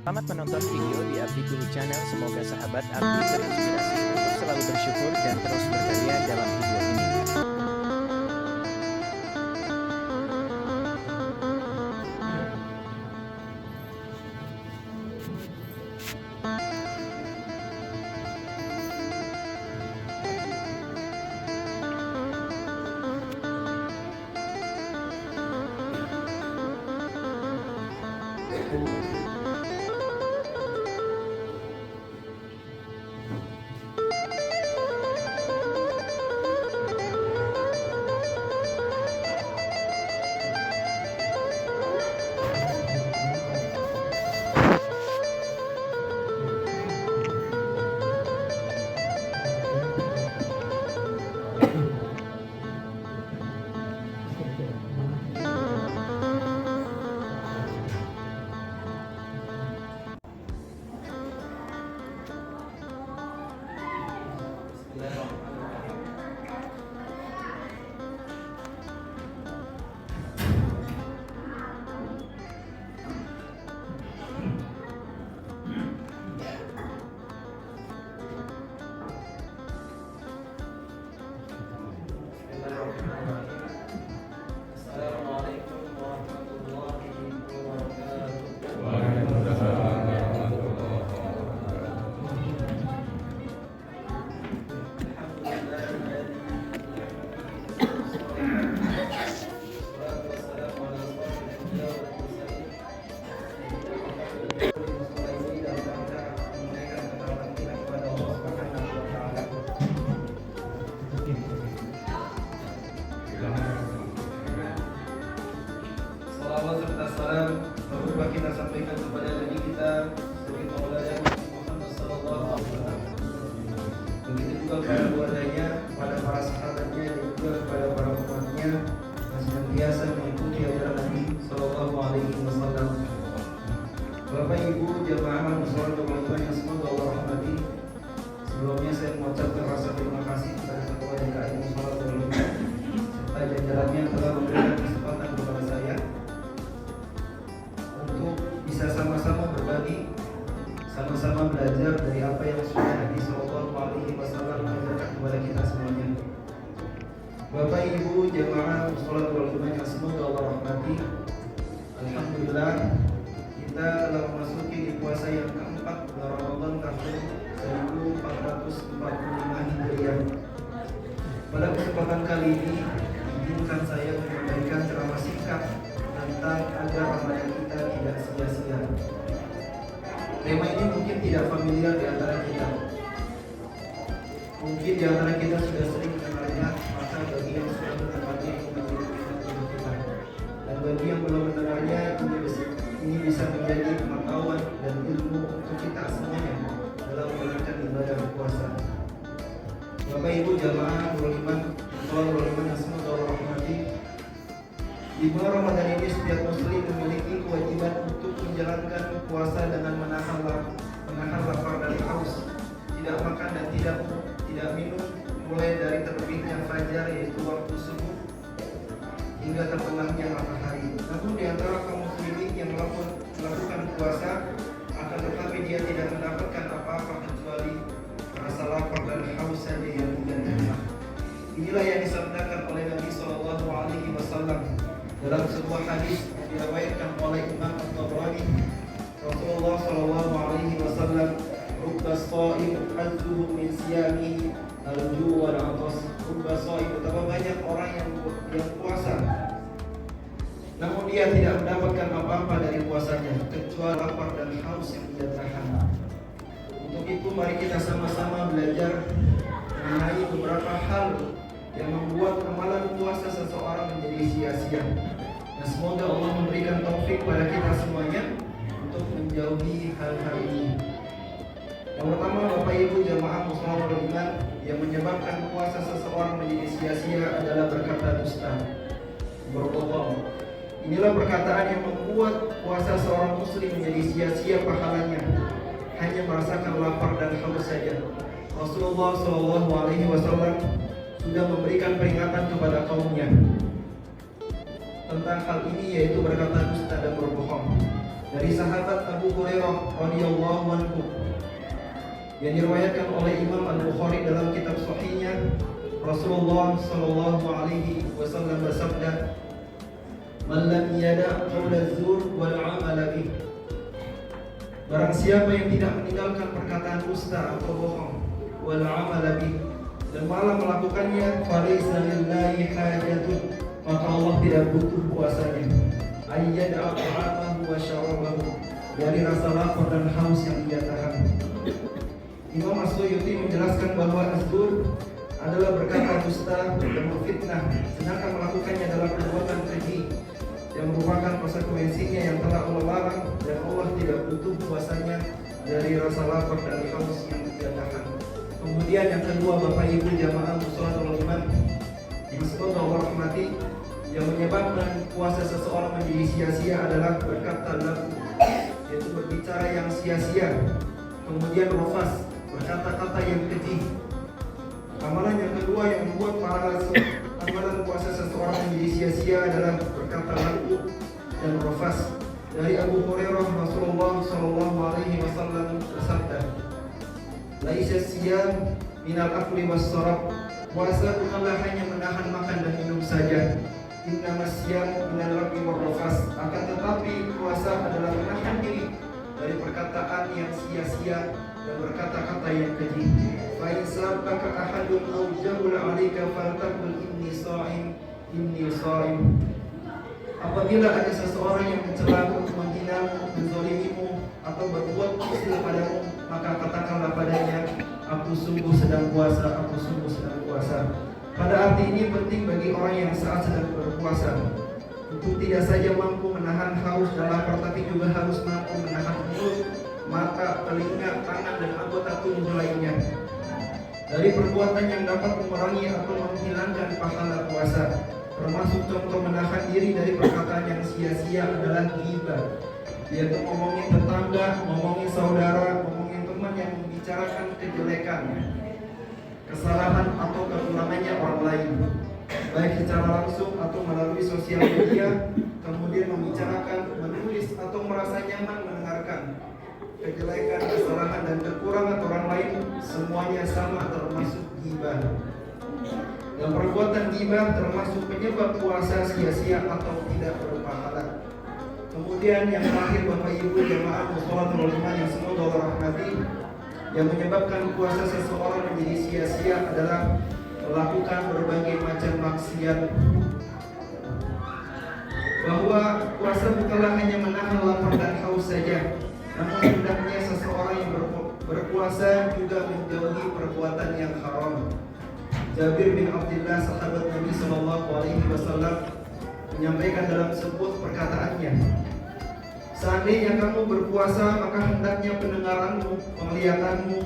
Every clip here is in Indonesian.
Selamat menonton video di Abdi Guru Channel. Semoga sahabat Abdi terinspirasi untuk selalu bersyukur dan terus berkarya dalam video ini. Salawat serta salam semoga kita sampaikan kepada Nabi kita Nabi Maulana Muhammad sallallahu alaihi wasallam. Begitu juga kepada keluarganya, kepada para sahabatnya, dan juga kepada para umatnya yang senantiasa mengikuti ajaran Nabi sallallahu alaihi wasallam. Bapak Ibu jamaah muslimin dan muslimat yang semoga Allah rahmati. Sebelumnya saya mengucapkan rasa terima kasih kepada Ketua DKI Musholat wal Jamaah serta jajarannya telah memberikan kesempatan kepada saya untuk bisa sama-sama berbagi, sama-sama belajar dari apa yang sudah Nabi Sallallahu Alaihi Wasallam ajarkan kepada kita semuanya. Bapak Ibu jamaah musholat wal jamaah yang semoga Allah rahmati. Alhamdulillah kita telah memasuki di puasa yang keempat bulan Ramadan tahun 1445 Hijriah. Pada kesempatan kali ini izinkan saya memberikan ceramah singkat tentang agar Ramadan kita tidak sia-sia. Tema ini mungkin tidak familiar di antara kita. Mungkin di antara kita sudah sering mendengarnya, maka bagi yang sudah mendengarnya ini menjadi ingat kita. Dan bagi yang belum mendengarnya ini bisa menjadi pengetahuan dan ilmu untuk kita semuanya dalam menjalankan ibadah puasa. Bapak Ibu jamaah muslimin yang semoga Allah rahmati. Di bulan Ramadan ini setiap muslim memiliki kewajiban untuk menjalankan puasa dengan menahan lapar dan haus, tidak makan dan tidak minum mulai dari terbitnya fajar yaitu waktu subuh hingga terbenamnya matahari. Namun di antara kaum muslimin yang melakukan puasa akan tetapi dia tidak mendapatkan apa-apa kecuali rasa lapar dan haus saja yang tidak enak. Inilah yang disabdakan oleh Nabi Sallallahu Alaihi Wasallam dalam sebuah hadis yang diriwayatkan oleh Imam At-Tabrani. Rasulullah Sallallahu Alaihi Wasallam, "Rubba shaim azzuhu min siyamihi al-ju' wal 'atas." Rubba shaim, betapa banyak orang yang puasa, namun dia tidak mendapatkan apa-apa dari puasanya kecuali lapar dan haus yang tidak tahan. Untuk itu mari kita sama-sama belajar mengenai beberapa hal yang membuat amalan puasa seseorang menjadi sia-sia. Dan semoga Allah memberikan taufik pada kita semuanya untuk menjauhi hal-hal ini. Yang pertama, Bapak Ibu jamaah muslimin wal iman, yang menyebabkan puasa seseorang menjadi sia-sia adalah berkata dusta, berbohong. Inilah perkataan yang membuat puasa seorang muslim menjadi sia-sia pahalanya, hanya merasakan lapar dan haus saja. Rasulullah Shallallahu Alaihi Wasallam sudah memberikan peringatan kepada kaumnya tentang hal ini, yaitu berkata dusta dan berbohong. dari sahabat Abu Hurairah radhiyallahu anhu yang diriwayatkan oleh Imam Al-Bukhari dalam kitab Sahihnya, Rasulullah sallallahu alaihi wasallam bersabda, "Man lam yada' qaula zur wal 'amala bih." Barang siapa yang tidak meninggalkan perkataan dusta atau bohong, wal 'amala bih, dan malah melakukannya, falaysa lillahi hajatun, maka Allah tidak butuh puasanya. Ayyad'a ta'amahu wa syarabahu, dari rasa lapar dan haus yang dia tahan. Imam As-Suyuti menjelaskan bahwa az-zur adalah berkata dusta dan memfitnah, sedangkan melakukannya adalah perbuatan keji yang merupakan konsekuensinya yang telah Allah larang, dan Allah tidak butuh puasanya dari rasa lapar dan haus yang dia tahan. Kemudian yang kedua, Bapak Ibu jamaah muslimin iman yang semoga Allah rahmati, yang menyebabkan puasa seseorang menjadi sia-sia adalah berkata lagu, yaitu berbicara yang sia-sia. Kemudian rofas, berkata-kata yang keji. Amalan yang kedua yang membuat amalan puasa seseorang menjadi sia-sia adalah berkata lagu dan rofas. Dari Abu Hurairah, Rasulullah sallallahu alaihi wasallam bersabda, "Laisa siyam minal akli was sarab." Puasa bukanlah hanya menahan makan dan minum saja. Innamas siyam minal lagwi war rafas. Akan tetapi puasa adalah menahan diri dari perkataan yang sia-sia dan berkata-kata yang keji. Fa in sabaka ahadun aw jabula 'alaika faltaqul inni sha'im, inni sha'im. Apabila ada seseorang yang mencelamu, menghinamu, menzalimimu, atau berbuat usil padamu, maka katakanlah padanya, aku sungguh sedang puasa, aku sungguh sedang puasa. Pada arti ini penting bagi orang yang saat sedang berpuasa untuk tidak saja mampu menahan haus dan lapar, tapi juga harus mampu menahan mulut, mata, telinga, tangan, dan anggota tubuh lainnya dari perbuatan yang dapat mengurangi atau menghilangkan pahala puasa. Termasuk contoh menahan diri dari perkataan yang sia-sia adalah ghibah, yaitu ngomongin tetangga, ngomongin saudara, ngomongin teman yang membicarakan kejelekan, kesalahan atau kekurangannya orang lain, baik secara langsung atau melalui sosial media. Kemudian membicarakan, menulis, atau merasa nyaman mendengarkan kejelekan, kesalahan, dan kekurangan orang lain, semuanya sama termasuk ghibah. Dan perbuatan ghibah termasuk penyebab puasa sia-sia atau tidak berpahala. Kemudian yang terakhir, Bapak Ibu jemaah muslimin iman yang semoga Allah rahmati, yang menyebabkan puasa seseorang menjadi sia-sia adalah melakukan berbagai macam maksiat. Bahwa puasa bukanlah hanya menahan lapar dan haus saja, namun hendaknya seseorang yang berpuasa juga menjauhi perbuatan yang haram. Jabir bin Abdullah, sahabat Nabi sallallahu alaihi wasallam, menyampaikan dalam sebuah perkataannya, seandainya kamu berpuasa, maka hendaknya pendengaranmu, penglihatanmu,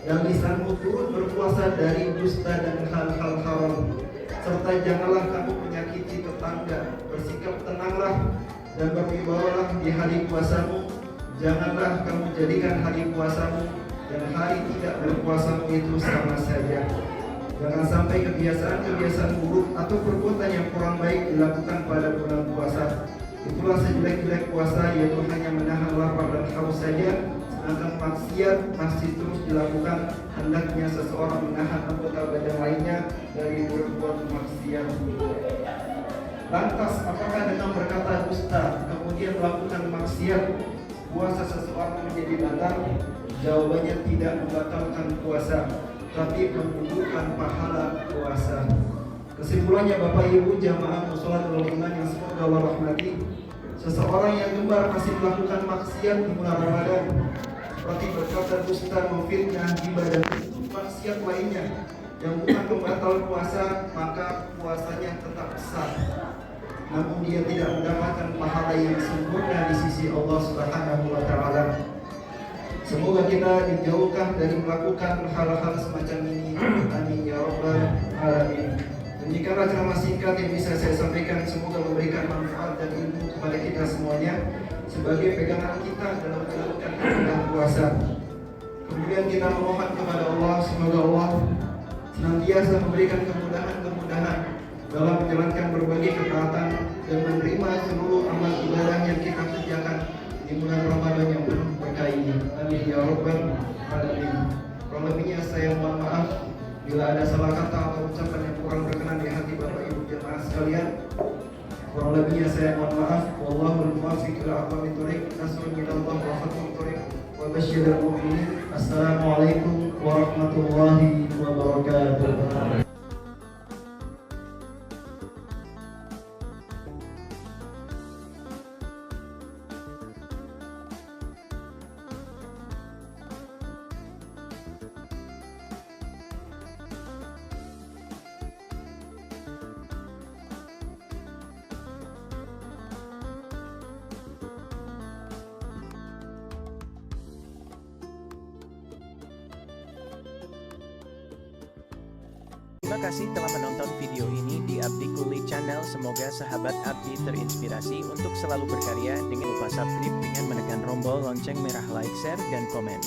dan lisanmu turut berpuasa dari dusta dan hal-hal haram. Serta janganlah kamu menyakiti tetangga, bersikap tenanglah dan berwibawalah di hari puasamu. Janganlah kamu jadikan hari puasamu dan hari tidak berpuasamu itu sama saja. Jangan sampai kebiasaan-kebiasaan buruk atau perbuatan yang kurang baik dilakukan pada bulan puasa. Itulah sejelek-jelek puasa, yaitu hanya menahan lapar dan haus saja, sedangkan maksiat masih terus dilakukan. Hendaknya seseorang menahan anggota badan lainnya dari berbuat maksiat. Lantas, apakah dengan berkata dusta kemudian melakukan maksiat puasa seseorang menjadi batal? Jawabannya tidak membatalkan puasa, tapi menggugurkan pahala puasa. Kesimpulannya, Bapak Ibu jamaah muslimin iman yang semoga Allah rahmati, seseorang yang gemar masih melakukan maksiat di bulan Ramadan, seperti berkata dusta, memfitnah, ghibah, dan maksiat lainnya yang bukan pembatal puasa, maka puasanya tetap sah, namun dia tidak mendapatkan pahala yang sempurna di sisi Allah Subhanahu wa taala. Semoga kita dijauhkan dari melakukan hal-hal semacam ini. Amin ya rabbal alamin. Demikianlah ceramah singkat yang bisa saya sampaikan. Semoga memberikan manfaat dan ilmu kepada kita semuanya sebagai pegangan kita dalam menjalankan ibadah puasa. Kemudian kita memohon kepada Allah, semoga Allah senantiasa memberikan kemudahan-kemudahan dalam menjalankan berbagai ketaatan dan menerima seluruh amal ibadah yang kita kerjakan di bulan Bila ada salah kata atau ucapan yang kurang berkenan di hati Bapak Ibu jemaah sekalian, kurang lebihnya saya mohon maaf. Wallahul muwaffiq ila aqwamit thoriq. Nasrun minallah wa fathun thoriq. Wa basyiril mu'minin. Assalamualaikum warahmatullahi wabarakatuh. Terima kasih telah menonton video ini di Abdi Kuli Channel. Semoga sahabat Abdi terinspirasi untuk selalu berkarya dengan lupa subscribe dengan menekan tombol lonceng merah, like, share, dan komen.